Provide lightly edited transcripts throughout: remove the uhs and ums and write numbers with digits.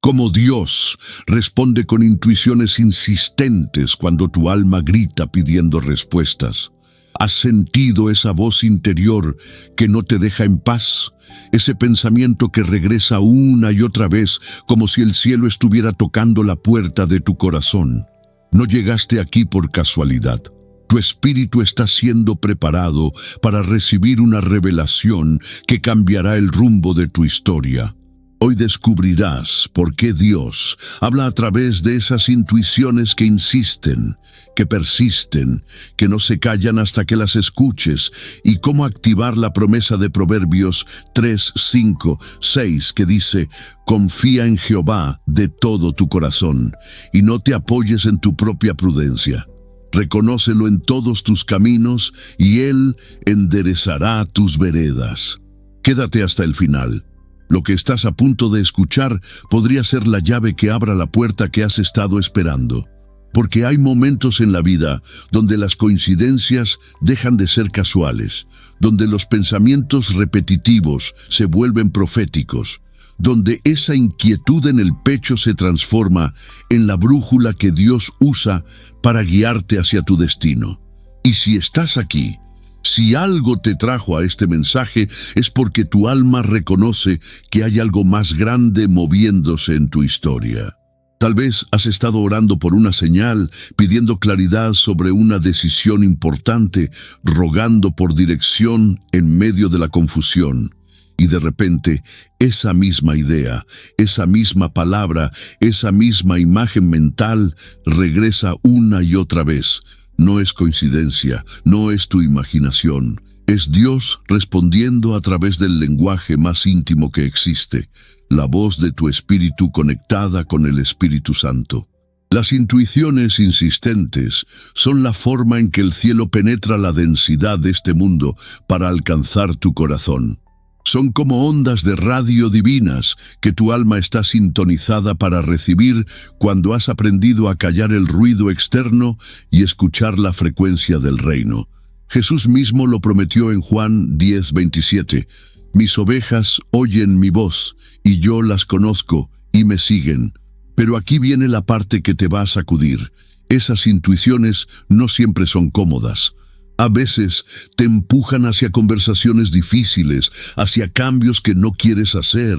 Como Dios responde con intuiciones insistentes cuando tu alma grita pidiendo respuestas. ¿Has sentido esa voz interior que no te deja en paz? Ese pensamiento que regresa una y otra vez como si el cielo estuviera tocando la puerta de tu corazón. No llegaste aquí por casualidad. Tu espíritu está siendo preparado para recibir una revelación que cambiará el rumbo de tu historia. Hoy descubrirás por qué Dios habla a través de esas intuiciones que insisten, que persisten, que no se callan hasta que las escuches, y cómo activar la promesa de Proverbios 3, 5, 6 que dice: confía en Jehová de todo tu corazón y no te apoyes en tu propia prudencia. Reconócelo en todos tus caminos y Él enderezará tus veredas. Quédate hasta el final. Lo que estás a punto de escuchar podría ser la llave que abra la puerta que has estado esperando. Porque hay momentos en la vida donde las coincidencias dejan de ser casuales, donde los pensamientos repetitivos se vuelven proféticos, donde esa inquietud en el pecho se transforma en la brújula que Dios usa para guiarte hacia tu destino. Y si estás aquí, si algo te trajo a este mensaje, es porque tu alma reconoce que hay algo más grande moviéndose en tu historia. Tal vez has estado orando por una señal, pidiendo claridad sobre una decisión importante, rogando por dirección en medio de la confusión. Y de repente, esa misma idea, esa misma palabra, esa misma imagen mental regresa una y otra vez. No es coincidencia, no es tu imaginación. Es Dios respondiendo a través del lenguaje más íntimo que existe, la voz de tu espíritu conectada con el Espíritu Santo. Las intuiciones insistentes son la forma en que el cielo penetra la densidad de este mundo para alcanzar tu corazón. Son como ondas de radio divinas que tu alma está sintonizada para recibir cuando has aprendido a callar el ruido externo y escuchar la frecuencia del reino. Jesús mismo lo prometió en Juan 10:27. Mis ovejas oyen mi voz, y yo las conozco, y me siguen. Pero aquí viene la parte que te va a sacudir. Esas intuiciones no siempre son cómodas. A veces te empujan hacia conversaciones difíciles, hacia cambios que no quieres hacer,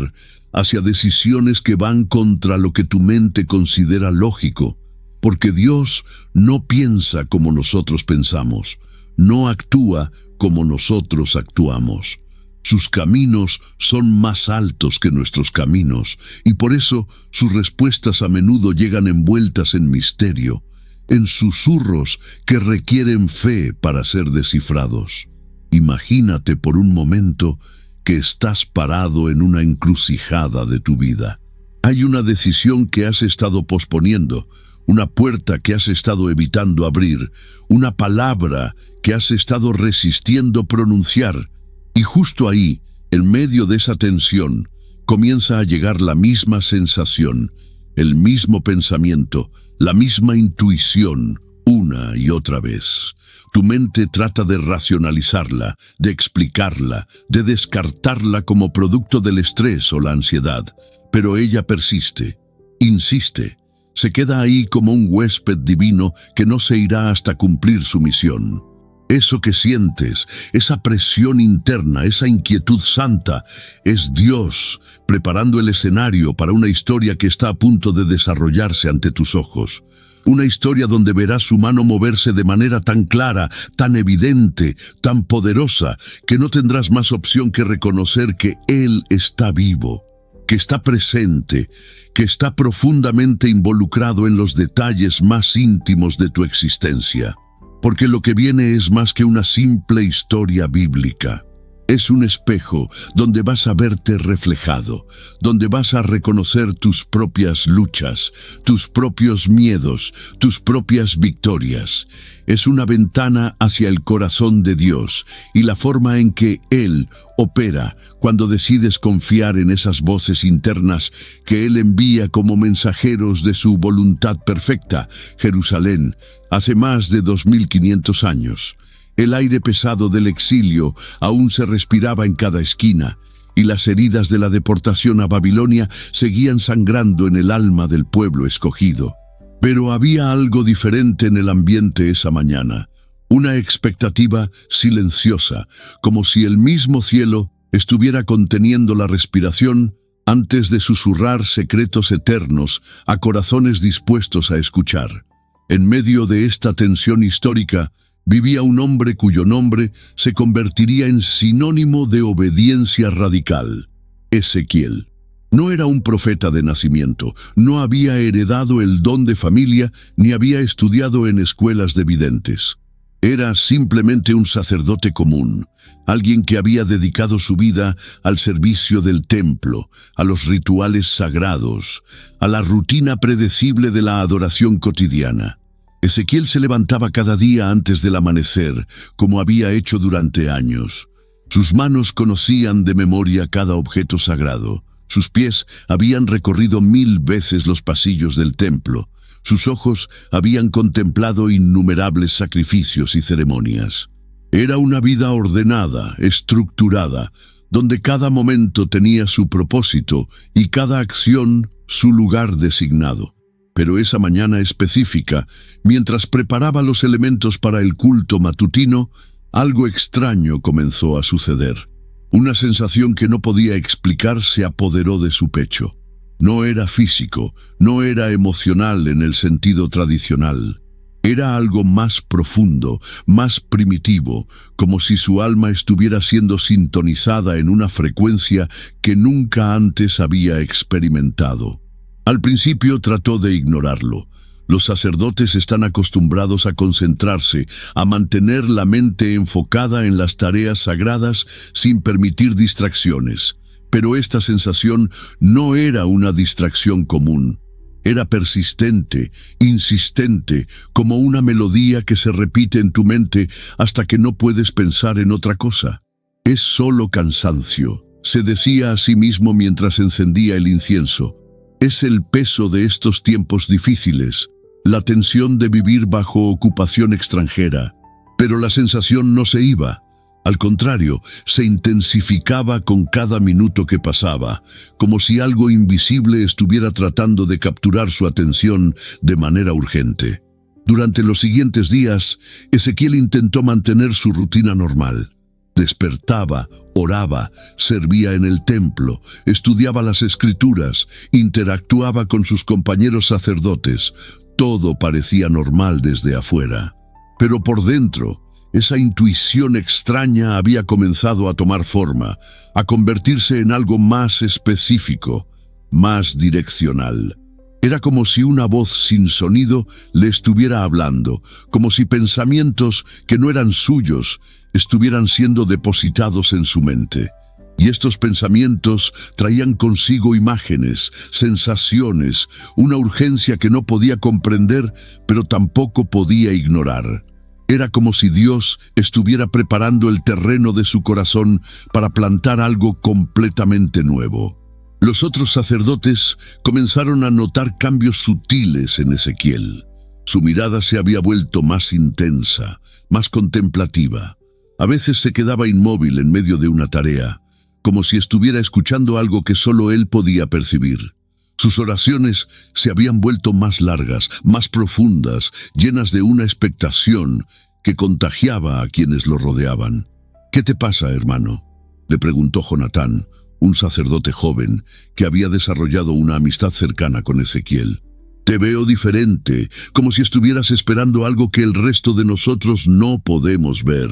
hacia decisiones que van contra lo que tu mente considera lógico. Porque Dios no piensa como nosotros pensamos, no actúa como nosotros actuamos. Sus caminos son más altos que nuestros caminos, y por eso sus respuestas a menudo llegan envueltas en misterio, en susurros que requieren fe para ser descifrados. Imagínate por un momento que estás parado en una encrucijada de tu vida. Hay una decisión que has estado posponiendo, una puerta que has estado evitando abrir, una palabra que has estado resistiendo pronunciar. Y justo ahí, en medio de esa tensión, comienza a llegar la misma sensación, el mismo pensamiento, la misma intuición, una y otra vez. Tu mente trata de racionalizarla, de explicarla, de descartarla como producto del estrés o la ansiedad, pero ella persiste, insiste, se queda ahí como un huésped divino que no se irá hasta cumplir su misión. Eso que sientes, esa presión interna, esa inquietud santa, es Dios preparando el escenario para una historia que está a punto de desarrollarse ante tus ojos. Una historia donde verás su mano moverse de manera tan clara, tan evidente, tan poderosa, que no tendrás más opción que reconocer que Él está vivo, que está presente, que está profundamente involucrado en los detalles más íntimos de tu existencia. Porque lo que viene es más que una simple historia bíblica. Es un espejo donde vas a verte reflejado, donde vas a reconocer tus propias luchas, tus propios miedos, tus propias victorias. Es una ventana hacia el corazón de Dios y la forma en que Él opera cuando decides confiar en esas voces internas que Él envía como mensajeros de su voluntad perfecta. Jerusalén, hace más de 2500 años. El aire pesado del exilio aún se respiraba en cada esquina, y las heridas de la deportación a Babilonia seguían sangrando en el alma del pueblo escogido. Pero había algo diferente en el ambiente esa mañana, una expectativa silenciosa, como si el mismo cielo estuviera conteniendo la respiración antes de susurrar secretos eternos a corazones dispuestos a escuchar. En medio de esta tensión histórica, vivía un hombre cuyo nombre se convertiría en sinónimo de obediencia radical: Ezequiel. No era un profeta de nacimiento, no había heredado el don de familia, ni había estudiado en escuelas de videntes. Era simplemente un sacerdote común, alguien que había dedicado su vida al servicio del templo, a los rituales sagrados, a la rutina predecible de la adoración cotidiana. Ezequiel se levantaba cada día antes del amanecer, como había hecho durante años. Sus manos conocían de memoria cada objeto sagrado. Sus pies habían recorrido 1000 veces los pasillos del templo. Sus ojos habían contemplado innumerables sacrificios y ceremonias. Era una vida ordenada, estructurada, donde cada momento tenía su propósito y cada acción su lugar designado. Pero esa mañana específica, mientras preparaba los elementos para el culto matutino, algo extraño comenzó a suceder. Una sensación que no podía explicar se apoderó de su pecho. No era físico, no era emocional en el sentido tradicional. Era algo más profundo, más primitivo, como si su alma estuviera siendo sintonizada en una frecuencia que nunca antes había experimentado. Al principio trató de ignorarlo. Los sacerdotes están acostumbrados a concentrarse, a mantener la mente enfocada en las tareas sagradas sin permitir distracciones. Pero esta sensación no era una distracción común. Era persistente, insistente, como una melodía que se repite en tu mente hasta que no puedes pensar en otra cosa. Es solo cansancio, se decía a sí mismo mientras encendía el incienso. Es el peso de estos tiempos difíciles, la tensión de vivir bajo ocupación extranjera. Pero la sensación no se iba. Al contrario, se intensificaba con cada minuto que pasaba, como si algo invisible estuviera tratando de capturar su atención de manera urgente. Durante los siguientes días, Ezequiel intentó mantener su rutina normal. Despertaba, oraba, servía en el templo, estudiaba las escrituras, interactuaba con sus compañeros sacerdotes. Todo parecía normal desde afuera. Pero por dentro, esa intuición extraña había comenzado a tomar forma, a convertirse en algo más específico, más direccional. Era como si una voz sin sonido le estuviera hablando, como si pensamientos que no eran suyos estuvieran siendo depositados en su mente. Y estos pensamientos traían consigo imágenes, sensaciones, una urgencia que no podía comprender, pero tampoco podía ignorar. Era como si Dios estuviera preparando el terreno de su corazón para plantar algo completamente nuevo. Los otros sacerdotes comenzaron a notar cambios sutiles en Ezequiel. Su mirada se había vuelto más intensa, más contemplativa. A veces se quedaba inmóvil en medio de una tarea, como si estuviera escuchando algo que solo él podía percibir. Sus oraciones se habían vuelto más largas, más profundas, llenas de una expectación que contagiaba a quienes lo rodeaban. «¿Qué te pasa, hermano?», le preguntó Jonatán, un sacerdote joven que había desarrollado una amistad cercana con Ezequiel. «Te veo diferente, como si estuvieras esperando algo que el resto de nosotros no podemos ver».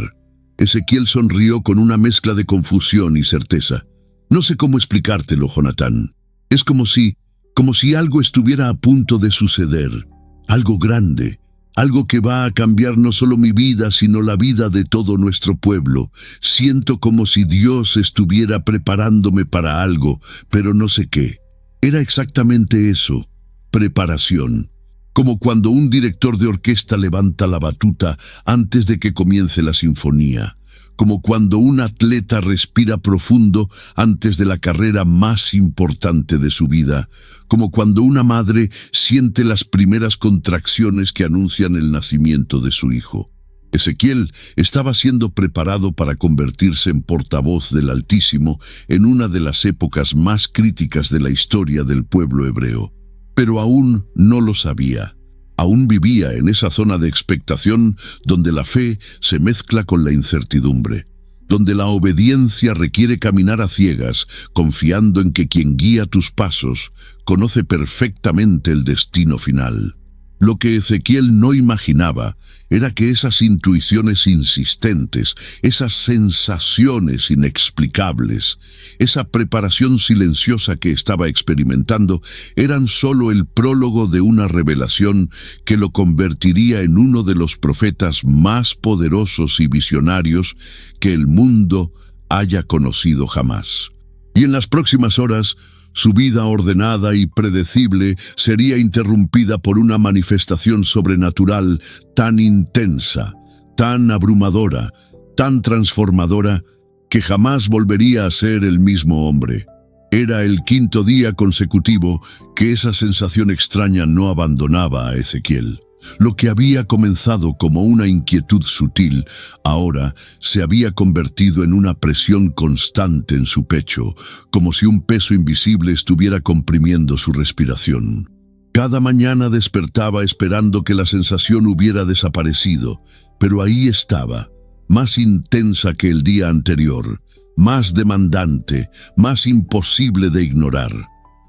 Ezequiel sonrió con una mezcla de confusión y certeza. «No sé cómo explicártelo, Jonatán. Es como si algo estuviera a punto de suceder, algo grande, algo que va a cambiar no solo mi vida, sino la vida de todo nuestro pueblo. Siento como si Dios estuviera preparándome para algo, pero no sé qué». Era exactamente eso, preparación. Como cuando un director de orquesta levanta la batuta antes de que comience la sinfonía. Como cuando un atleta respira profundo antes de la carrera más importante de su vida. Como cuando una madre siente las primeras contracciones que anuncian el nacimiento de su hijo. Ezequiel estaba siendo preparado para convertirse en portavoz del Altísimo en una de las épocas más críticas de la historia del pueblo hebreo. Pero aún no lo sabía. Aún vivía en esa zona de expectación donde la fe se mezcla con la incertidumbre, donde la obediencia requiere caminar a ciegas, confiando en que quien guía tus pasos conoce perfectamente el destino final. Lo que Ezequiel no imaginaba era que esas intuiciones insistentes, esas sensaciones inexplicables, esa preparación silenciosa que estaba experimentando, eran solo el prólogo de una revelación que lo convertiría en uno de los profetas más poderosos y visionarios que el mundo haya conocido jamás. Y en las próximas horas, su vida ordenada y predecible sería interrumpida por una manifestación sobrenatural tan intensa, tan abrumadora, tan transformadora, que jamás volvería a ser el mismo hombre. Era el quinto día consecutivo que esa sensación extraña no abandonaba a Ezequiel. Lo que había comenzado como una inquietud sutil, ahora se había convertido en una presión constante en su pecho, como si un peso invisible estuviera comprimiendo su respiración. Cada mañana despertaba esperando que la sensación hubiera desaparecido, pero ahí estaba, más intensa que el día anterior, más demandante, más imposible de ignorar.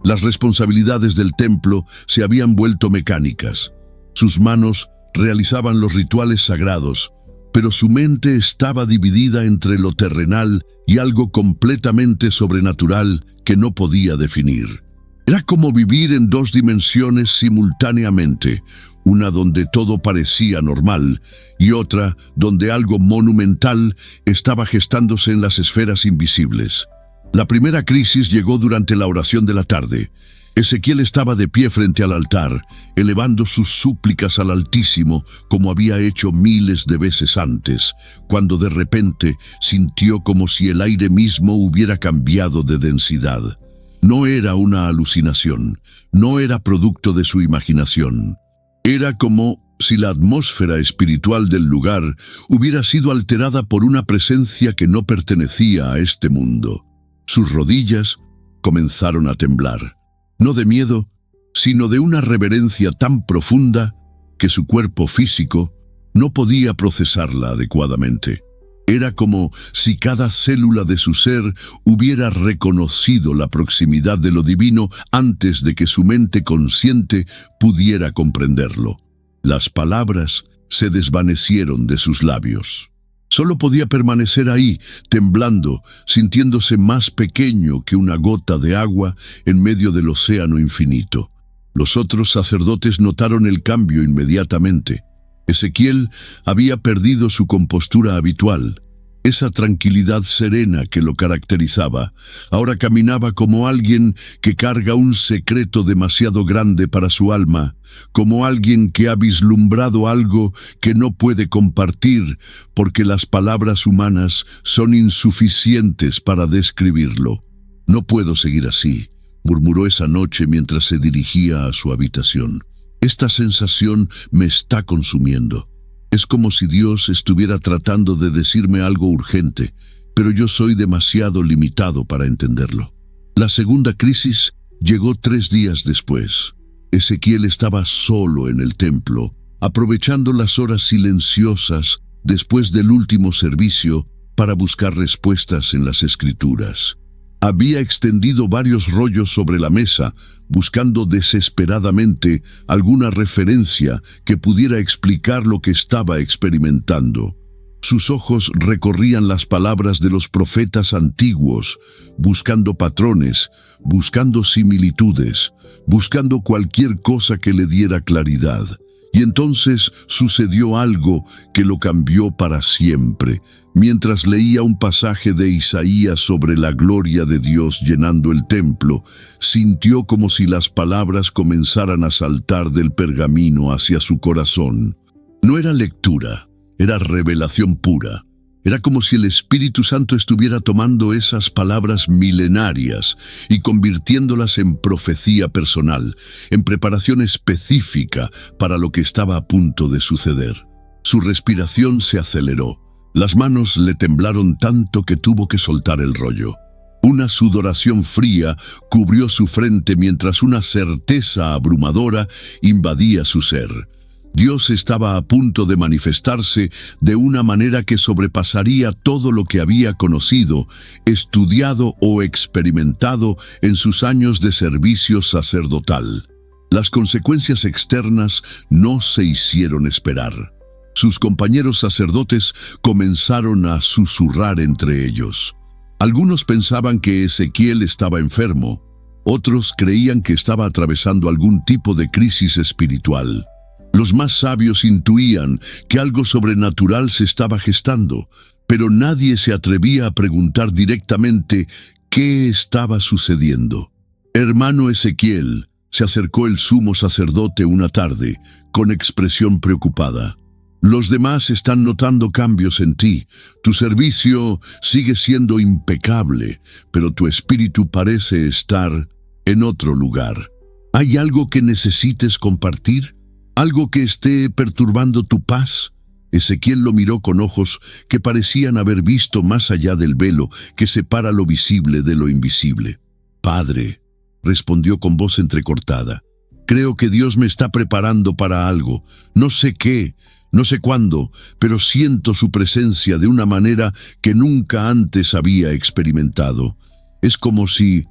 Las responsabilidades del templo se habían vuelto mecánicas. Sus manos realizaban los rituales sagrados, pero su mente estaba dividida entre lo terrenal y algo completamente sobrenatural que no podía definir. Era como vivir en dos dimensiones simultáneamente, una donde todo parecía normal y otra donde algo monumental estaba gestándose en las esferas invisibles. La primera crisis llegó durante la oración de la tarde. Ezequiel estaba de pie frente al altar, elevando sus súplicas al Altísimo como había hecho miles de veces antes, cuando de repente sintió como si el aire mismo hubiera cambiado de densidad. No era una alucinación, no era producto de su imaginación. Era como si la atmósfera espiritual del lugar hubiera sido alterada por una presencia que no pertenecía a este mundo. Sus rodillas comenzaron a temblar. No de miedo, sino de una reverencia tan profunda que su cuerpo físico no podía procesarla adecuadamente. Era como si cada célula de su ser hubiera reconocido la proximidad de lo divino antes de que su mente consciente pudiera comprenderlo. Las palabras se desvanecieron de sus labios. Solo podía permanecer ahí, temblando, sintiéndose más pequeño que una gota de agua en medio del océano infinito. Los otros sacerdotes notaron el cambio inmediatamente. Ezequiel había perdido su compostura habitual. Esa tranquilidad serena que lo caracterizaba, ahora caminaba como alguien que carga un secreto demasiado grande para su alma, como alguien que ha vislumbrado algo que no puede compartir porque las palabras humanas son insuficientes para describirlo. «No puedo seguir así», murmuró esa noche mientras se dirigía a su habitación. «Esta sensación me está consumiendo. Es como si Dios estuviera tratando de decirme algo urgente, pero yo soy demasiado limitado para entenderlo». La segunda crisis llegó 3 días después. Ezequiel estaba solo en el templo, aprovechando las horas silenciosas después del último servicio para buscar respuestas en las Escrituras. Había extendido varios rollos sobre la mesa, buscando desesperadamente alguna referencia que pudiera explicar lo que estaba experimentando. Sus ojos recorrían las palabras de los profetas antiguos, buscando patrones, buscando similitudes, buscando cualquier cosa que le diera claridad. Y entonces sucedió algo que lo cambió para siempre. Mientras leía un pasaje de Isaías sobre la gloria de Dios llenando el templo, sintió como si las palabras comenzaran a saltar del pergamino hacia su corazón. No era lectura, era revelación pura. Era como si el Espíritu Santo estuviera tomando esas palabras milenarias y convirtiéndolas en profecía personal, en preparación específica para lo que estaba a punto de suceder. Su respiración se aceleró. Las manos le temblaron tanto que tuvo que soltar el rollo. Una sudoración fría cubrió su frente mientras una certeza abrumadora invadía su ser. Dios estaba a punto de manifestarse de una manera que sobrepasaría todo lo que había conocido, estudiado o experimentado en sus años de servicio sacerdotal. Las consecuencias externas no se hicieron esperar. Sus compañeros sacerdotes comenzaron a susurrar entre ellos. Algunos pensaban que Ezequiel estaba enfermo, otros creían que estaba atravesando algún tipo de crisis espiritual. Los más sabios intuían que algo sobrenatural se estaba gestando, pero nadie se atrevía a preguntar directamente qué estaba sucediendo. Hermano Ezequiel, se acercó el sumo sacerdote una tarde, con expresión preocupada. Los demás están notando cambios en ti. Tu servicio sigue siendo impecable, pero tu espíritu parece estar en otro lugar. ¿Hay algo que necesites compartir? ¿Algo que esté perturbando tu paz? Ezequiel lo miró con ojos que parecían haber visto más allá del velo que separa lo visible de lo invisible. Padre, respondió con voz entrecortada, creo que Dios me está preparando para algo. No sé qué, no sé cuándo, pero siento su presencia de una manera que nunca antes había experimentado. Es como si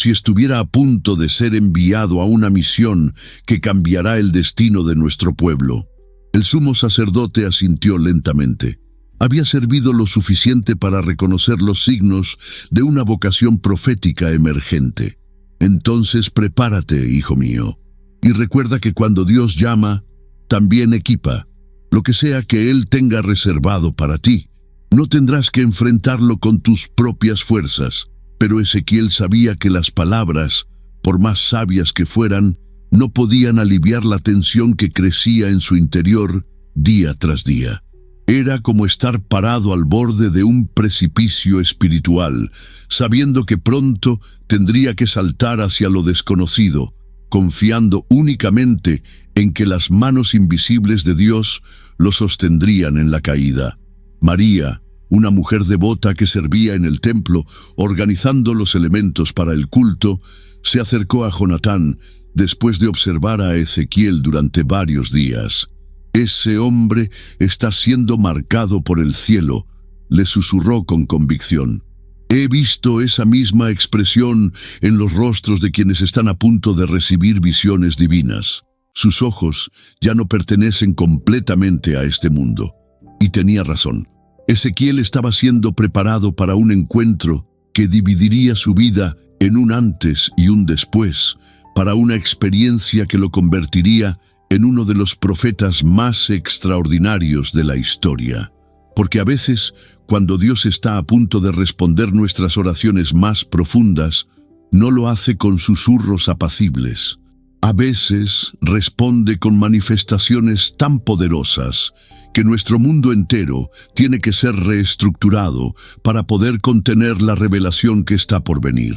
estuviera a punto de ser enviado a una misión que cambiará el destino de nuestro pueblo. El sumo sacerdote asintió lentamente. Había servido lo suficiente para reconocer los signos de una vocación profética emergente. Entonces prepárate, hijo mío, y recuerda que cuando Dios llama, también equipa. Lo que sea que Él tenga reservado para ti, no tendrás que enfrentarlo con tus propias fuerzas. Pero Ezequiel sabía que las palabras, por más sabias que fueran, no podían aliviar la tensión que crecía en su interior día tras día. Era como estar parado al borde de un precipicio espiritual, sabiendo que pronto tendría que saltar hacia lo desconocido, confiando únicamente en que las manos invisibles de Dios lo sostendrían en la caída. María, una mujer devota que servía en el templo, organizando los elementos para el culto, se acercó a Jonatán después de observar a Ezequiel durante varios días. «Ese hombre está siendo marcado por el cielo», le susurró con convicción. «He visto esa misma expresión en los rostros de quienes están a punto de recibir visiones divinas. Sus ojos ya no pertenecen completamente a este mundo». Y tenía razón. Ezequiel estaba siendo preparado para un encuentro que dividiría su vida en un antes y un después, para una experiencia que lo convertiría en uno de los profetas más extraordinarios de la historia. Porque a veces, cuando Dios está a punto de responder nuestras oraciones más profundas, no lo hace con susurros apacibles. A veces responde con manifestaciones tan poderosas que nuestro mundo entero tiene que ser reestructurado para poder contener la revelación que está por venir.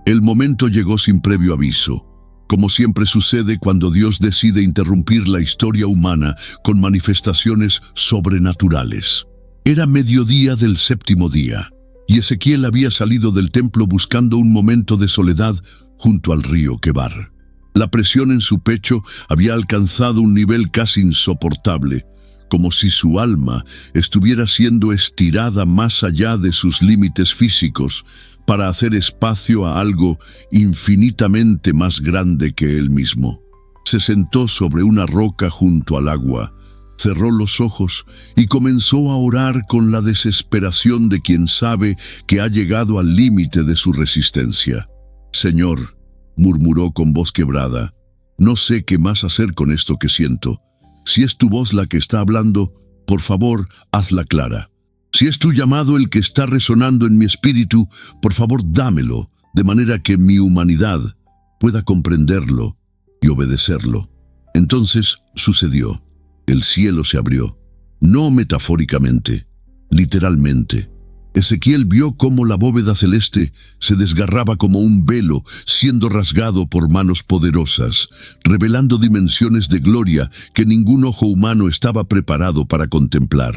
El momento llegó sin previo aviso, como siempre sucede cuando Dios decide interrumpir la historia humana con manifestaciones sobrenaturales. Era mediodía del séptimo día, y Ezequiel había salido del templo buscando un momento de soledad junto al río Quebar. La presión en su pecho había alcanzado un nivel casi insoportable, como si su alma estuviera siendo estirada más allá de sus límites físicos para hacer espacio a algo infinitamente más grande que él mismo. Se sentó sobre una roca junto al agua, cerró los ojos y comenzó a orar con la desesperación de quien sabe que ha llegado al límite de su resistencia. «Señor», murmuró con voz quebrada, «no sé qué más hacer con esto que siento. Si es tu voz la que está hablando, por favor, hazla clara. Si es tu llamado el que está resonando en mi espíritu, por favor, dámelo, de manera que mi humanidad pueda comprenderlo y obedecerlo». Entonces sucedió. El cielo se abrió, no metafóricamente, literalmente. Ezequiel vio cómo la bóveda celeste se desgarraba como un velo, siendo rasgado por manos poderosas, revelando dimensiones de gloria que ningún ojo humano estaba preparado para contemplar.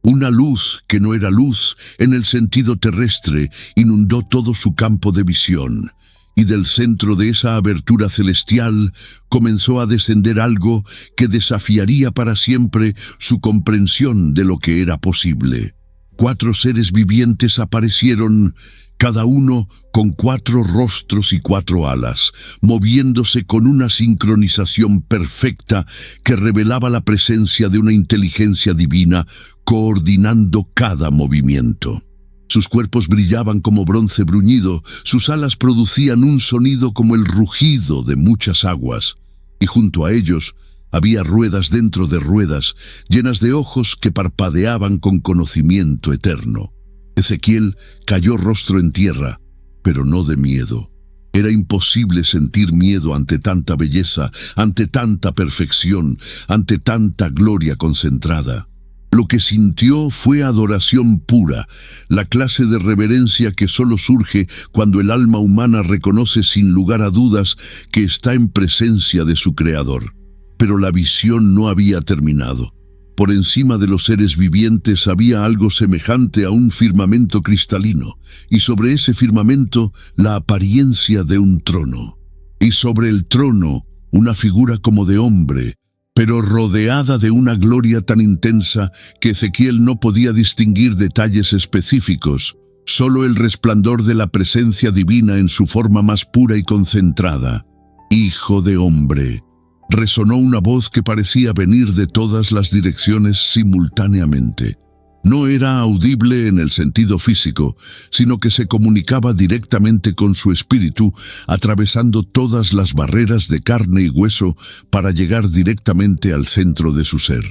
Una luz que no era luz en el sentido terrestre inundó todo su campo de visión, y del centro de esa abertura celestial comenzó a descender algo que desafiaría para siempre su comprensión de lo que era posible. 4 seres vivientes aparecieron, cada uno con 4 rostros y 4 alas, moviéndose con una sincronización perfecta que revelaba la presencia de una inteligencia divina coordinando cada movimiento. Sus cuerpos brillaban como bronce bruñido, sus alas producían un sonido como el rugido de muchas aguas, y junto a ellos había ruedas dentro de ruedas, llenas de ojos que parpadeaban con conocimiento eterno. Ezequiel cayó rostro en tierra, pero no de miedo. Era imposible sentir miedo ante tanta belleza, ante tanta perfección, ante tanta gloria concentrada. Lo que sintió fue adoración pura, la clase de reverencia que solo surge cuando el alma humana reconoce sin lugar a dudas que está en presencia de su Creador. Pero la visión no había terminado. Por encima de los seres vivientes había algo semejante a un firmamento cristalino, y sobre ese firmamento la apariencia de un trono. Y sobre el trono una figura como de hombre, pero rodeada de una gloria tan intensa que Ezequiel no podía distinguir detalles específicos, solo el resplandor de la presencia divina en su forma más pura y concentrada. Hijo de hombre. Resonó una voz que parecía venir de todas las direcciones simultáneamente. No era audible en el sentido físico, sino que se comunicaba directamente con su espíritu, atravesando todas las barreras de carne y hueso para llegar directamente al centro de su ser.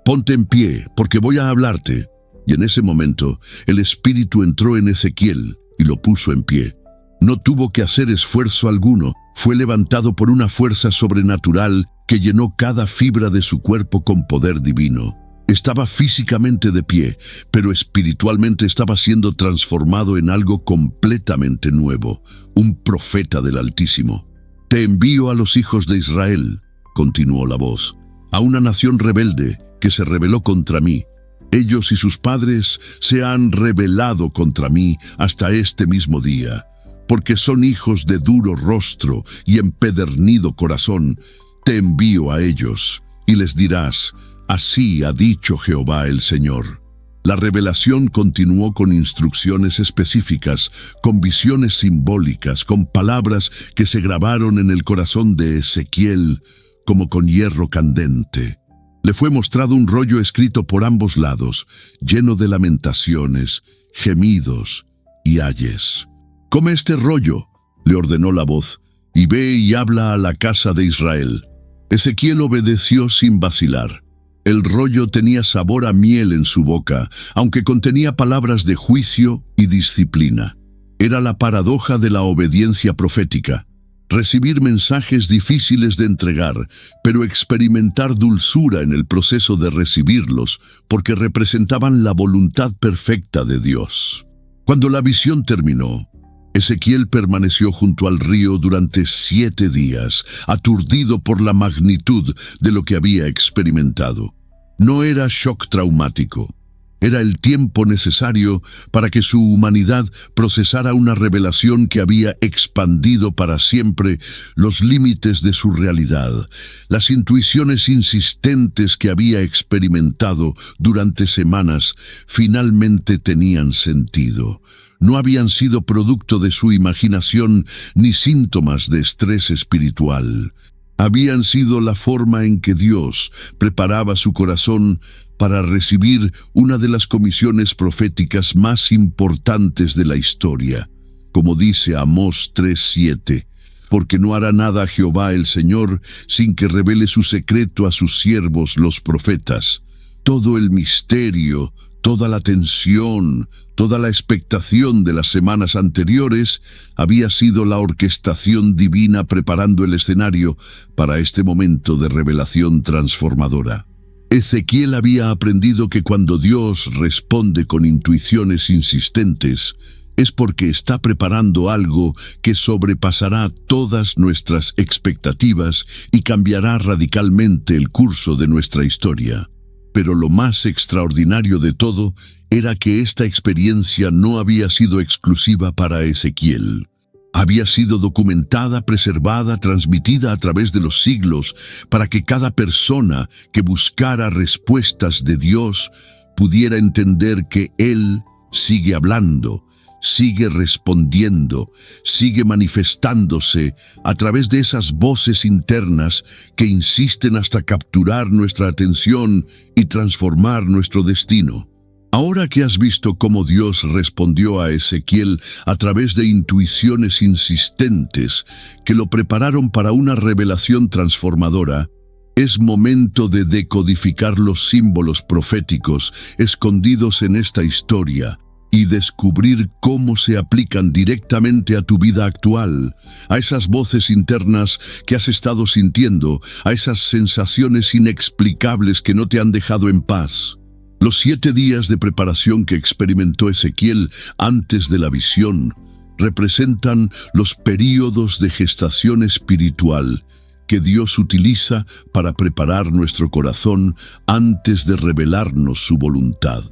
«Ponte en pie, porque voy a hablarte». Y en ese momento, el espíritu entró en Ezequiel y lo puso en pie. No tuvo que hacer esfuerzo alguno, fue levantado por una fuerza sobrenatural que llenó cada fibra de su cuerpo con poder divino. Estaba físicamente de pie, pero espiritualmente estaba siendo transformado en algo completamente nuevo, un profeta del Altísimo. «Te envío a los hijos de Israel», continuó la voz, «a una nación rebelde que se rebeló contra mí. Ellos y sus padres se han rebelado contra mí hasta este mismo día. Porque son hijos de duro rostro y empedernido corazón, te envío a ellos, y les dirás, así ha dicho Jehová el Señor». La revelación continuó con instrucciones específicas, con visiones simbólicas, con palabras que se grabaron en el corazón de Ezequiel como con hierro candente. Le fue mostrado un rollo escrito por ambos lados, lleno de lamentaciones, gemidos y ayes. «Come este rollo», le ordenó la voz, «y ve y habla a la casa de Israel». Ezequiel obedeció sin vacilar. El rollo tenía sabor a miel en su boca, aunque contenía palabras de juicio y disciplina. Era la paradoja de la obediencia profética. Recibir mensajes difíciles de entregar, pero experimentar dulzura en el proceso de recibirlos, porque representaban la voluntad perfecta de Dios. Cuando la visión terminó, Ezequiel permaneció junto al río durante 7 días, aturdido por la magnitud de lo que había experimentado. No era shock traumático. Era el tiempo necesario para que su humanidad procesara una revelación que había expandido para siempre los límites de su realidad. Las intuiciones insistentes que había experimentado durante semanas finalmente tenían sentido. No habían sido producto de su imaginación ni síntomas de estrés espiritual. Habían sido la forma en que Dios preparaba su corazón para recibir una de las comisiones proféticas más importantes de la historia. Como dice Amós 3:7, «Porque no hará nada Jehová el Señor sin que revele su secreto a sus siervos los profetas». Todo el misterio, toda la tensión, toda la expectación de las semanas anteriores había sido la orquestación divina preparando el escenario para este momento de revelación transformadora. Ezequiel había aprendido que cuando Dios responde con intuiciones insistentes, es porque está preparando algo que sobrepasará todas nuestras expectativas y cambiará radicalmente el curso de nuestra historia. Pero lo más extraordinario de todo era que esta experiencia no había sido exclusiva para Ezequiel. Había sido documentada, preservada, transmitida a través de los siglos para que cada persona que buscara respuestas de Dios pudiera entender que Él sigue hablando, sigue respondiendo, sigue manifestándose a través de esas voces internas que insisten hasta capturar nuestra atención y transformar nuestro destino. Ahora que has visto cómo Dios respondió a Ezequiel a través de intuiciones insistentes que lo prepararon para una revelación transformadora, es momento de decodificar los símbolos proféticos escondidos en esta historia y descubrir cómo se aplican directamente a tu vida actual, a esas voces internas que has estado sintiendo, a esas sensaciones inexplicables que no te han dejado en paz. Los 7 días de preparación que experimentó Ezequiel antes de la visión representan los períodos de gestación espiritual que Dios utiliza para preparar nuestro corazón antes de revelarnos su voluntad.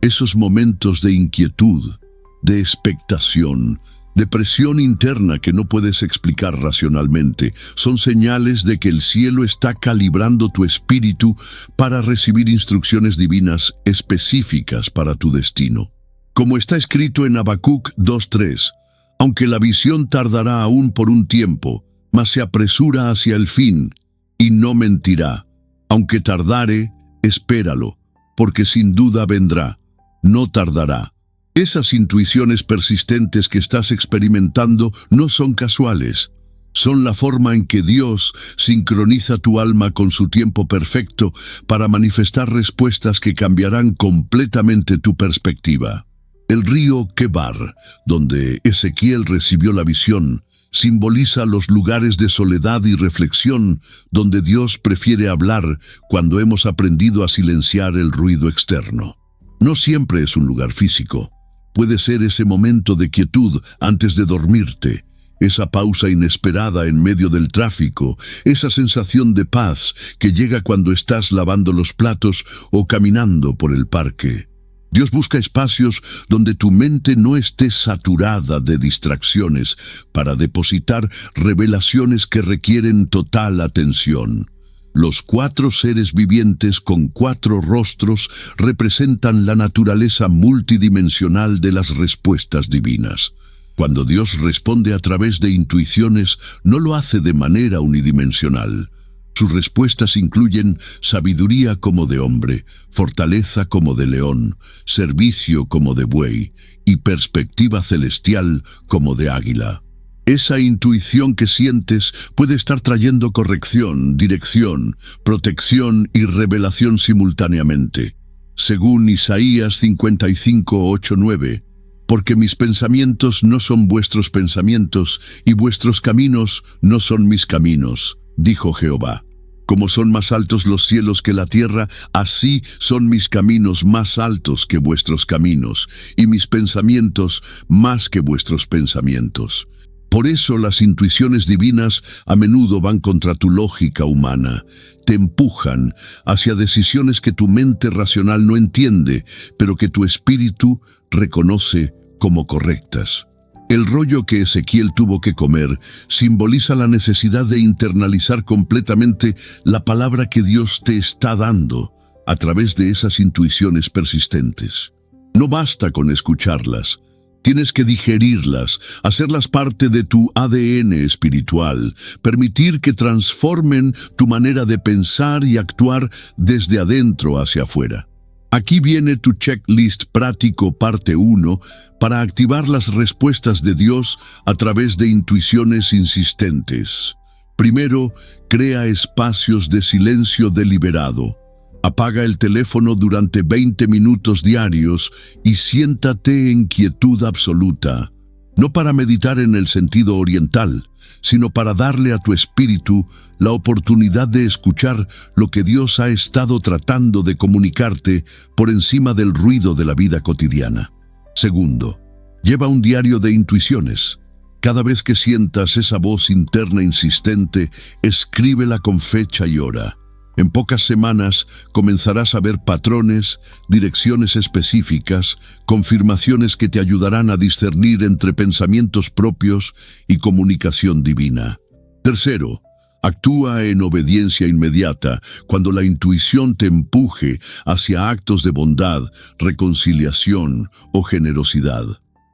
Esos momentos de inquietud, de expectación, de presión interna que no puedes explicar racionalmente, son señales de que el cielo está calibrando tu espíritu para recibir instrucciones divinas específicas para tu destino. Como está escrito en Habacuc 2:3, aunque la visión tardará aún por un tiempo, mas se apresura hacia el fin, y no mentirá. Aunque tardare, espéralo, porque sin duda vendrá, no tardará. Esas intuiciones persistentes que estás experimentando no son casuales. Son la forma en que Dios sincroniza tu alma con su tiempo perfecto para manifestar respuestas que cambiarán completamente tu perspectiva. El río Quebar, donde Ezequiel recibió la visión, simboliza los lugares de soledad y reflexión donde Dios prefiere hablar cuando hemos aprendido a silenciar el ruido externo. No siempre es un lugar físico. Puede ser ese momento de quietud antes de dormirte, esa pausa inesperada en medio del tráfico, esa sensación de paz que llega cuando estás lavando los platos o caminando por el parque. Dios busca espacios donde tu mente no esté saturada de distracciones para depositar revelaciones que requieren total atención. Los 4 seres vivientes con 4 rostros representan la naturaleza multidimensional de las respuestas divinas. Cuando Dios responde a través de intuiciones, no lo hace de manera unidimensional. Sus respuestas incluyen sabiduría como de hombre, fortaleza como de león, servicio como de buey y perspectiva celestial como de águila. Esa intuición que sientes puede estar trayendo corrección, dirección, protección y revelación simultáneamente. Según Isaías 55:8-9, porque mis pensamientos no son vuestros pensamientos y vuestros caminos no son mis caminos, dijo Jehová. Como son más altos los cielos que la tierra, así son mis caminos más altos que vuestros caminos y mis pensamientos más que vuestros pensamientos. Por eso las intuiciones divinas a menudo van contra tu lógica humana, te empujan hacia decisiones que tu mente racional no entiende, pero que tu espíritu reconoce como correctas. El rollo que Ezequiel tuvo que comer simboliza la necesidad de internalizar completamente la palabra que Dios te está dando a través de esas intuiciones persistentes. No basta con escucharlas. Tienes que digerirlas, hacerlas parte de tu ADN espiritual, permitir que transformen tu manera de pensar y actuar desde adentro hacia afuera. Aquí viene tu checklist práctico parte 1 para activar las respuestas de Dios a través de intuiciones insistentes. Primero, crea espacios de silencio deliberado. Apaga el teléfono durante 20 minutos diarios y siéntate en quietud absoluta. no para meditar en el sentido oriental, sino para darle a tu espíritu la oportunidad de escuchar lo que Dios ha estado tratando de comunicarte por encima del ruido de la vida cotidiana. Segundo, lleva un diario de intuiciones. Cada vez que sientas esa voz interna insistente, escríbela con fecha y hora. En pocas semanas comenzarás a ver patrones, direcciones específicas, confirmaciones que te ayudarán a discernir entre pensamientos propios y comunicación divina. Tercero, actúa en obediencia inmediata cuando la intuición te empuje hacia actos de bondad, reconciliación o generosidad.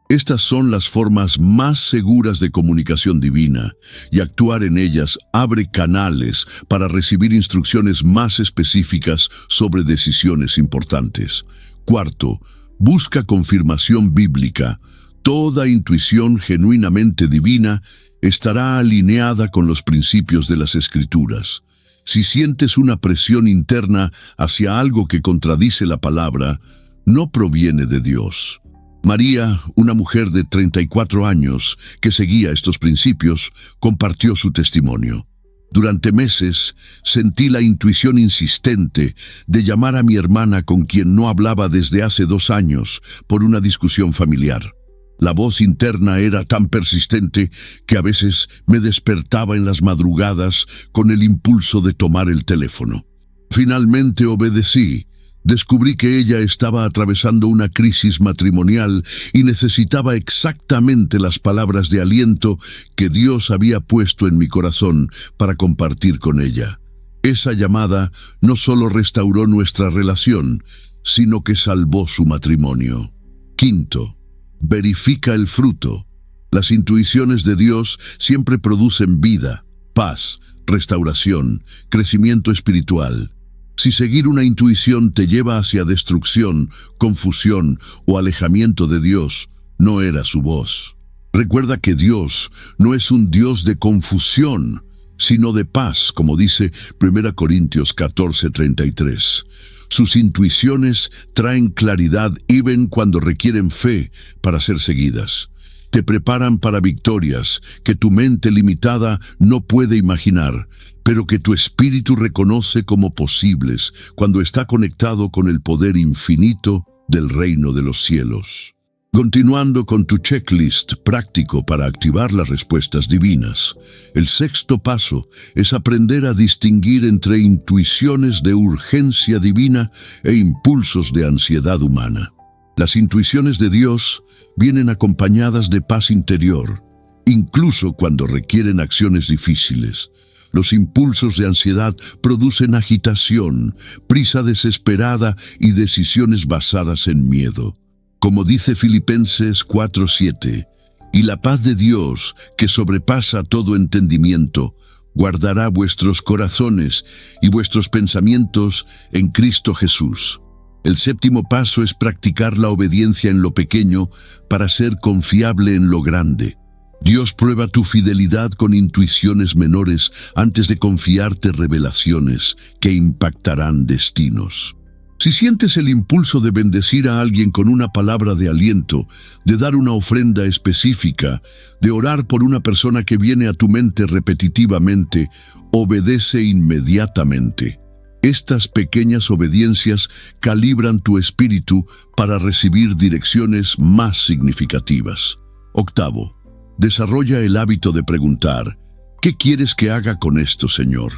Estas son las formas más seguras de comunicación divina, y actuar en ellas abre canales para recibir instrucciones más específicas sobre decisiones importantes. Cuarto, busca confirmación bíblica. Toda intuición genuinamente divina estará alineada con los principios de las Escrituras. Si sientes una presión interna hacia algo que contradice la palabra, no proviene de Dios. María, una mujer de 34 años que seguía estos principios, compartió su testimonio. Durante meses sentí la intuición insistente de llamar a mi hermana con quien no hablaba desde hace 2 años por una discusión familiar. La voz interna era tan persistente que a veces me despertaba en las madrugadas con el impulso de tomar el teléfono. Finalmente obedecí. Descubrí que ella estaba atravesando una crisis matrimonial y necesitaba exactamente las palabras de aliento que Dios había puesto en mi corazón para compartir con ella. Esa llamada no solo restauró nuestra relación, sino que salvó su matrimonio. Quinto, verifica el fruto. Las intuiciones de Dios siempre producen vida, paz, restauración, crecimiento espiritual. Si seguir una intuición te lleva hacia destrucción, confusión o alejamiento de Dios, no era su voz. Recuerda que Dios no es un Dios de confusión, sino de paz, como dice 1 Corintios 14:33. Sus intuiciones traen claridad even cuando requieren fe para ser seguidas. Te preparan para victorias que tu mente limitada no puede imaginar, pero que tu espíritu reconoce como posibles cuando está conectado con el poder infinito del reino de los cielos. Continuando con tu checklist práctico para activar las respuestas divinas, el sexto paso es aprender a distinguir entre intuiciones de urgencia divina e impulsos de ansiedad humana. Las intuiciones de Dios vienen acompañadas de paz interior, incluso cuando requieren acciones difíciles. Los impulsos de ansiedad producen agitación, prisa desesperada y decisiones basadas en miedo. Como dice Filipenses 4:7, y la paz de Dios, que sobrepasa todo entendimiento, guardará vuestros corazones y vuestros pensamientos en Cristo Jesús. El séptimo paso es practicar la obediencia en lo pequeño para ser confiable en lo grande. Dios prueba tu fidelidad con intuiciones menores antes de confiarte revelaciones que impactarán destinos. Si sientes el impulso de bendecir a alguien con una palabra de aliento, de dar una ofrenda específica, de orar por una persona que viene a tu mente repetitivamente, obedece inmediatamente. Estas pequeñas obediencias calibran tu espíritu para recibir direcciones más significativas. Octavo, desarrolla el hábito de preguntar, ¿qué quieres que haga con esto, Señor?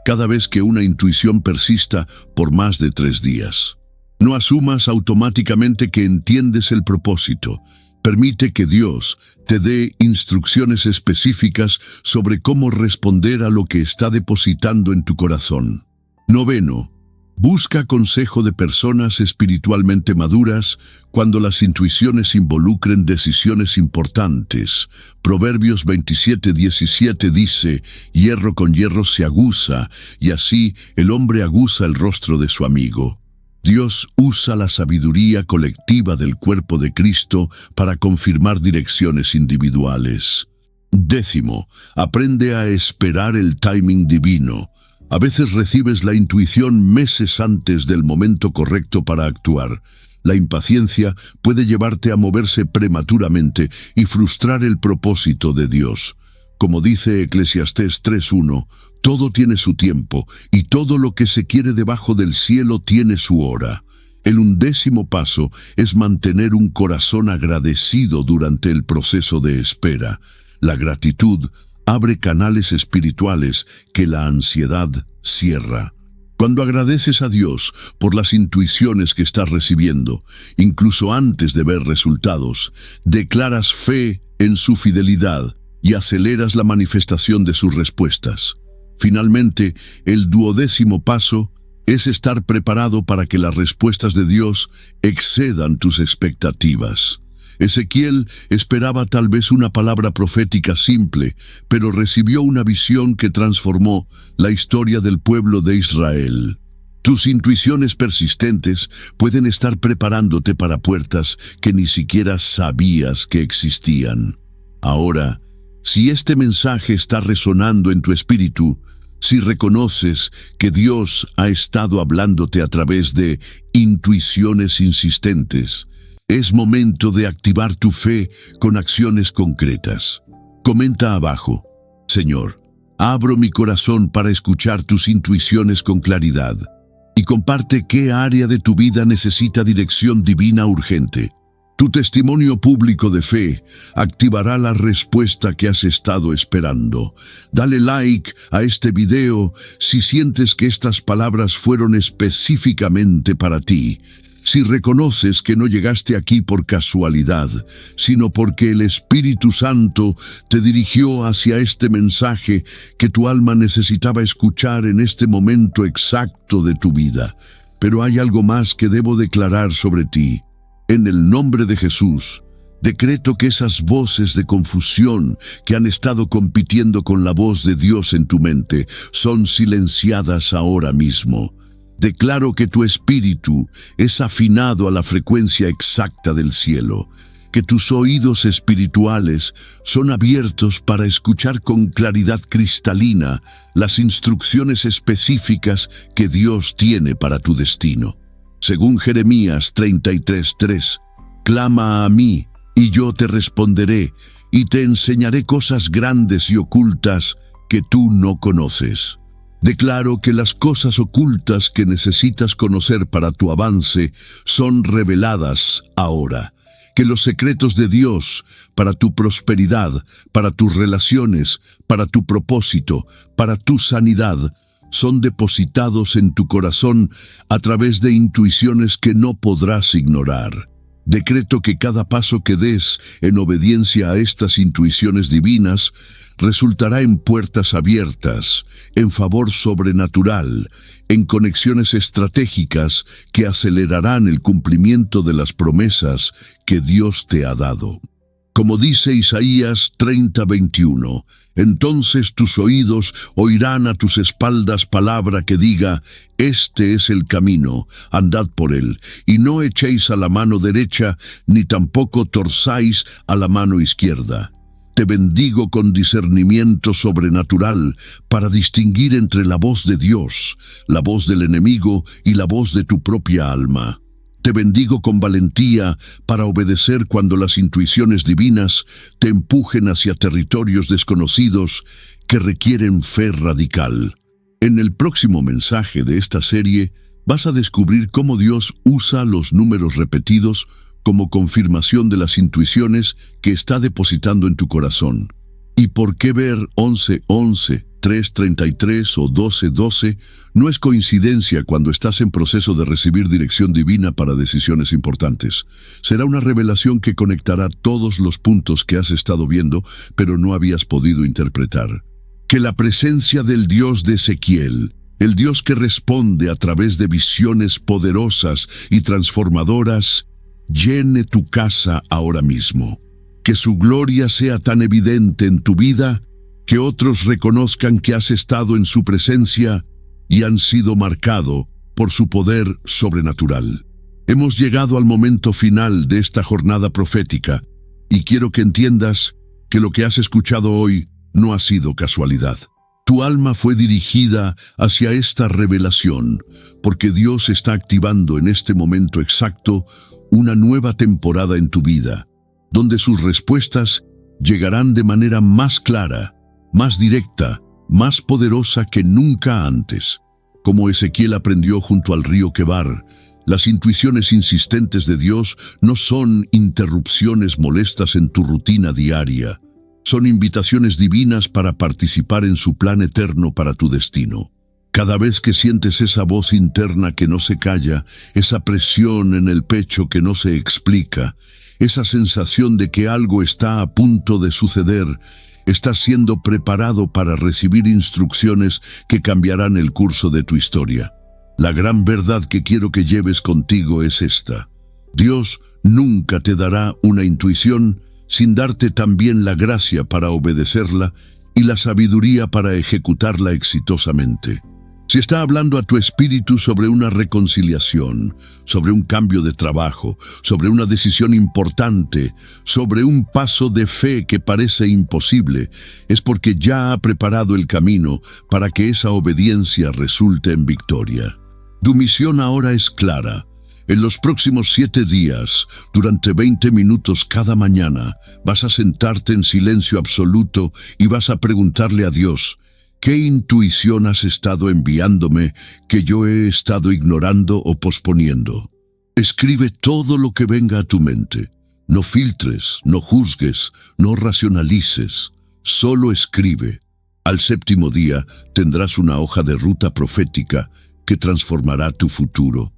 Cada vez que una intuición persista por más de 3 días. No asumas automáticamente que entiendes el propósito. Permite que Dios te dé instrucciones específicas sobre cómo responder a lo que está depositando en tu corazón. Noveno, busca consejo de personas espiritualmente maduras cuando las intuiciones involucren decisiones importantes. Proverbios 27:17 dice, hierro con hierro se aguza, y así el hombre aguza el rostro de su amigo. Dios usa la sabiduría colectiva del cuerpo de Cristo para confirmar direcciones individuales. Décimo, aprende a esperar el timing divino. A veces recibes la intuición meses antes del momento correcto para actuar, La impaciencia puede llevarte a moverse prematuramente y frustrar el propósito de Dios. Como dice Eclesiastés 3:1, todo tiene su tiempo y todo lo que se quiere debajo del cielo tiene su hora. El 11º paso es mantener un corazón agradecido durante el proceso de espera. La gratitud abre canales espirituales que la ansiedad cierra. Cuando agradeces a Dios por las intuiciones que estás recibiendo, incluso antes de ver resultados, declaras fe en su fidelidad y aceleras la manifestación de sus respuestas. Finalmente, el 12º paso es estar preparado para que las respuestas de Dios excedan tus expectativas. Ezequiel esperaba tal vez una palabra profética simple, pero recibió una visión que transformó la historia del pueblo de Israel. Tus intuiciones persistentes pueden estar preparándote para puertas que ni siquiera sabías que existían. Ahora, si este mensaje está resonando en tu espíritu, si reconoces que Dios ha estado hablándote a través de intuiciones insistentes, es momento de activar tu fe con acciones concretas. Comenta abajo: Señor, abro mi corazón para escuchar tus intuiciones con claridad. Y comparte qué área de tu vida necesita dirección divina urgente. Tu testimonio público de fe activará la respuesta que has estado esperando. Dale like a este video si sientes que estas palabras fueron específicamente para ti. Si reconoces que no llegaste aquí por casualidad, sino porque el Espíritu Santo te dirigió hacia este mensaje que tu alma necesitaba escuchar en este momento exacto de tu vida. Pero hay algo más que debo declarar sobre ti. En el nombre de Jesús, decreto que esas voces de confusión que han estado compitiendo con la voz de Dios en tu mente son silenciadas ahora mismo. Declaro que tu espíritu es afinado a la frecuencia exacta del cielo, que tus oídos espirituales son abiertos para escuchar con claridad cristalina las instrucciones específicas que Dios tiene para tu destino. Según Jeremías 33:3, clama a mí y yo te responderé y te enseñaré cosas grandes y ocultas que tú no conoces. Declaro que las cosas ocultas que necesitas conocer para tu avance son reveladas ahora, que los secretos de Dios para tu prosperidad, para tus relaciones, para tu propósito, para tu sanidad, son depositados en tu corazón a través de intuiciones que no podrás ignorar. Decreto que cada paso que des en obediencia a estas intuiciones divinas resultará en puertas abiertas, en favor sobrenatural, en conexiones estratégicas que acelerarán el cumplimiento de las promesas que Dios te ha dado. Como dice Isaías 30:21, entonces tus oídos oirán a tus espaldas palabra que diga: este es el camino, andad por él, y no echéis a la mano derecha, ni tampoco torzáis a la mano izquierda. Te bendigo con discernimiento sobrenatural para distinguir entre la voz de Dios, la voz del enemigo y la voz de tu propia alma. Te bendigo con valentía para obedecer cuando las intuiciones divinas te empujen hacia territorios desconocidos que requieren fe radical. En el próximo mensaje de esta serie vas a descubrir cómo Dios usa los números repetidos como confirmación de las intuiciones que está depositando en tu corazón. ¿Y por qué ver 11:11, 3:33 o 12:12 no es coincidencia cuando estás en proceso de recibir dirección divina para decisiones importantes? Será una revelación que conectará todos los puntos que has estado viendo, pero no habías podido interpretar. Que la presencia del Dios de Ezequiel, el Dios que responde a través de visiones poderosas y transformadoras, llene tu casa ahora mismo. Que su gloria sea tan evidente en tu vida que otros reconozcan que has estado en su presencia y han sido marcados por su poder sobrenatural. Hemos llegado al momento final de esta jornada profética y quiero que entiendas que lo que has escuchado hoy no ha sido casualidad. Tu alma fue dirigida hacia esta revelación, porque Dios está activando en este momento exacto una nueva temporada en tu vida, donde sus respuestas llegarán de manera más clara, más directa, más poderosa que nunca antes. Como Ezequiel aprendió junto al río Quebar, las intuiciones insistentes de Dios no son interrupciones molestas en tu rutina diaria. Son invitaciones divinas para participar en su plan eterno para tu destino. Cada vez que sientes esa voz interna que no se calla, esa presión en el pecho que no se explica, esa sensación de que algo está a punto de suceder, estás siendo preparado para recibir instrucciones que cambiarán el curso de tu historia. La gran verdad que quiero que lleves contigo es esta: Dios nunca te dará una intuición sin darte también la gracia para obedecerla y la sabiduría para ejecutarla exitosamente. Si está hablando a tu espíritu sobre una reconciliación, sobre un cambio de trabajo, sobre una decisión importante, sobre un paso de fe que parece imposible, es porque ya ha preparado el camino para que esa obediencia resulte en victoria. Tu misión ahora es clara. En los próximos 7 días, durante 20 minutos cada mañana, vas a sentarte en silencio absoluto y vas a preguntarle a Dios: ¿qué intuición has estado enviándome que yo he estado ignorando o posponiendo? Escribe todo lo que venga a tu mente. No filtres, no juzgues, no racionalices. Solo escribe. Al 7º día tendrás una hoja de ruta profética que transformará tu futuro.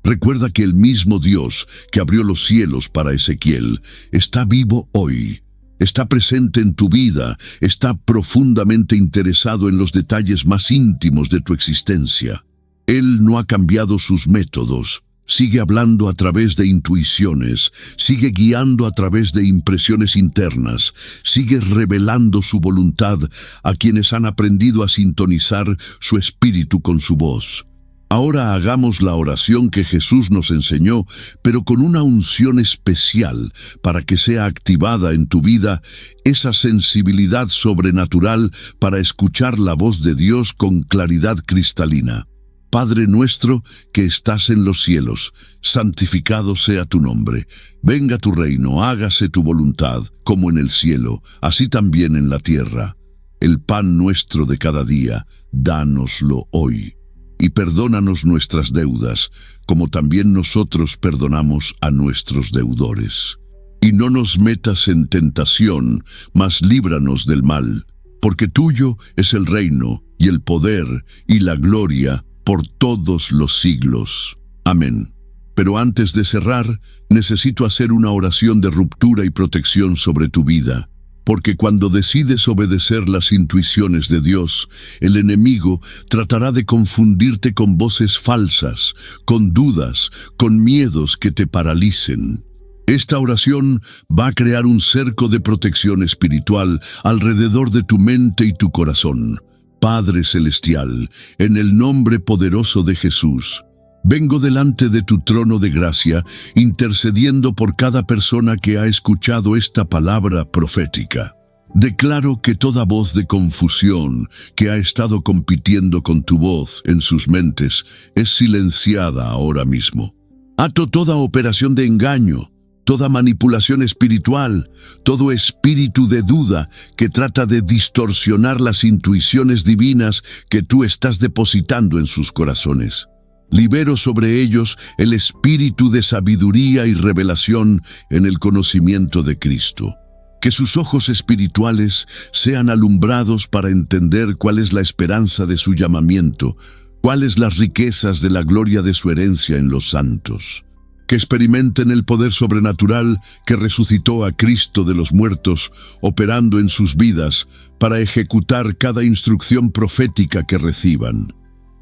Recuerda que el mismo Dios que abrió los cielos para Ezequiel está vivo hoy. Está presente en tu vida, está profundamente interesado en los detalles más íntimos de tu existencia. Él no ha cambiado sus métodos, sigue hablando a través de intuiciones, sigue guiando a través de impresiones internas, sigue revelando su voluntad a quienes han aprendido a sintonizar su espíritu con su voz. Ahora hagamos la oración que Jesús nos enseñó, pero con una unción especial para que sea activada en tu vida esa sensibilidad sobrenatural para escuchar la voz de Dios con claridad cristalina. Padre nuestro que estás en los cielos, santificado sea tu nombre. Venga tu reino, hágase tu voluntad, como en el cielo, así también en la tierra. El pan nuestro de cada día, dánoslo hoy. Y perdónanos nuestras deudas, como también nosotros perdonamos a nuestros deudores. Y no nos metas en tentación, mas líbranos del mal, porque tuyo es el reino, y el poder, y la gloria, por todos los siglos. Amén. Pero antes de cerrar, necesito hacer una oración de ruptura y protección sobre tu vida. Porque cuando decides obedecer las intuiciones de Dios, el enemigo tratará de confundirte con voces falsas, con dudas, con miedos que te paralicen. Esta oración va a crear un cerco de protección espiritual alrededor de tu mente y tu corazón. Padre Celestial, en el nombre poderoso de Jesús, vengo delante de tu trono de gracia, intercediendo por cada persona que ha escuchado esta palabra profética. Declaro que toda voz de confusión que ha estado compitiendo con tu voz en sus mentes es silenciada ahora mismo. Ato toda operación de engaño, toda manipulación espiritual, todo espíritu de duda que trata de distorsionar las intuiciones divinas que tú estás depositando en sus corazones. Libero sobre ellos el espíritu de sabiduría y revelación en el conocimiento de Cristo. Que sus ojos espirituales sean alumbrados para entender cuál es la esperanza de su llamamiento, cuáles las riquezas de la gloria de su herencia en los santos. Que experimenten el poder sobrenatural que resucitó a Cristo de los muertos, operando en sus vidas para ejecutar cada instrucción profética que reciban.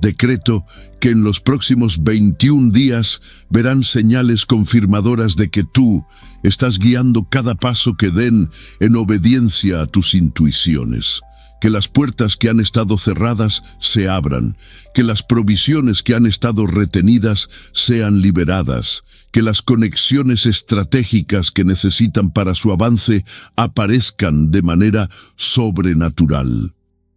Decreto que en los próximos 21 días verán señales confirmadoras de que tú estás guiando cada paso que den en obediencia a tus intuiciones. Que las puertas que han estado cerradas se abran, que las provisiones que han estado retenidas sean liberadas, que las conexiones estratégicas que necesitan para su avance aparezcan de manera sobrenatural.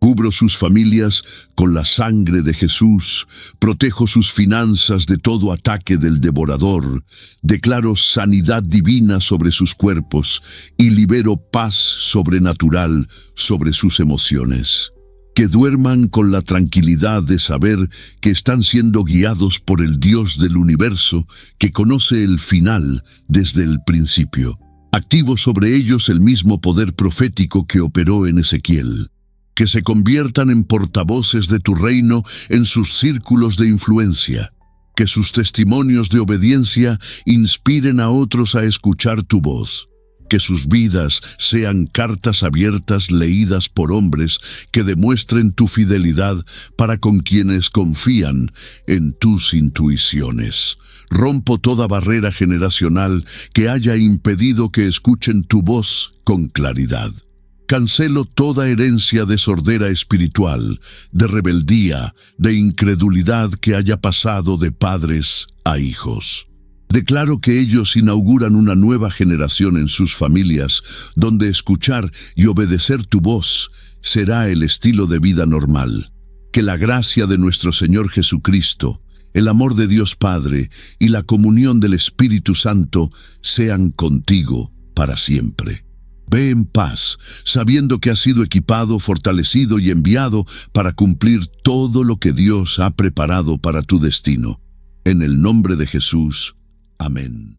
Cubro sus familias con la sangre de Jesús, protejo sus finanzas de todo ataque del devorador, declaro sanidad divina sobre sus cuerpos y libero paz sobrenatural sobre sus emociones. Que duerman con la tranquilidad de saber que están siendo guiados por el Dios del universo que conoce el final desde el principio. Activo sobre ellos el mismo poder profético que operó en Ezequiel. Que se conviertan en portavoces de tu reino en sus círculos de influencia. Que sus testimonios de obediencia inspiren a otros a escuchar tu voz. Que sus vidas sean cartas abiertas leídas por hombres que demuestren tu fidelidad para con quienes confían en tus intuiciones. Rompo toda barrera generacional que haya impedido que escuchen tu voz con claridad. Cancelo toda herencia de sordera espiritual, de rebeldía, de incredulidad que haya pasado de padres a hijos. Declaro que ellos inauguran una nueva generación en sus familias, donde escuchar y obedecer tu voz será el estilo de vida normal. Que la gracia de nuestro Señor Jesucristo, el amor de Dios Padre y la comunión del Espíritu Santo sean contigo para siempre. Ve en paz, sabiendo que has sido equipado, fortalecido y enviado para cumplir todo lo que Dios ha preparado para tu destino. En el nombre de Jesús. Amén.